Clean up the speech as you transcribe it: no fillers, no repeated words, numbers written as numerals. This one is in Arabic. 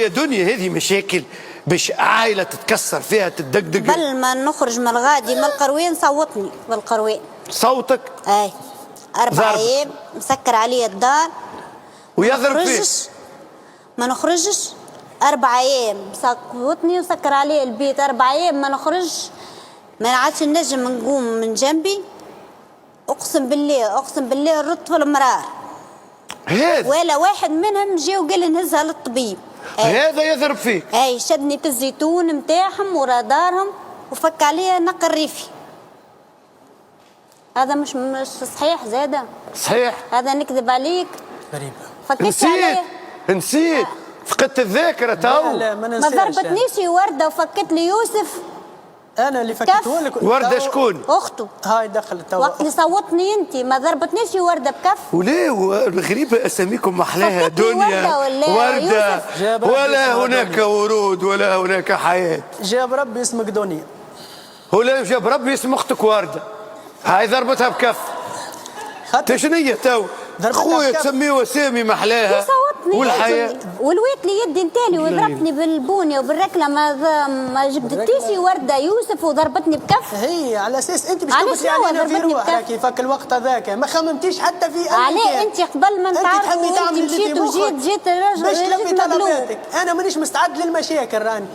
يا دنيا هذه مشاكل باش عائله تتكسر فيها تدقدق. قبل ما نخرج من الغادي من القروين صوتني بالقروين. صوتك؟ اي 4 ايام مسكر علي الدار ويضرب فيك. ما نخرجش 4 ايام صوتني وسكر علي البيت. 4 ايام ما نخرجش، ما عادش نجم نقوم من جنبي. اقسم بالله الرط في المرار. هذا ولا واحد منهم جا وقال لي نهزها للطبيب. هذا يضرب فيك. اي شدني في الزيتون نتاعهم ورا دارهم وفك عليا نق الريفي. هذا مش صحيح زاده. صحيح. هذا نكذب عليك. غريبة. فكيت عليه. نسيت فقدت الذاكرة تو. لا ما ضربتنيش وردة وفكت لي يوسف. انا اللي فكيته لك. وردة شكون؟ اخته. هاي دخلت تو. وقت اللي صوتني انت ما ضربتنيش وردة بكف. وليه غريبة اساميكم محلاها دنيا. وردة ولا هناك ورود ولا هناك حياة. جاب ربي اسمك دنيا. ولا جاب ربي اسم اختك وردة. هاي ضربتها بكف. تشنية تو خويا تسميه اسامي محلاها. والحياة والويت لي يدي انتالي وضربتني بالبونية وبالركلة ما جبدتيش وردة يوسف وضربتني بكف. هي على اساس انت باش تقولي علينا في روحك كيفك الوقت هذاك ما خممتيش حتى في عليه انت قبل ما نتعرفوا انت تحبي تعملي مشيت وجيت الراجل باش تلبي طلباتك. انا مانيش مستعد للمشاكل راني.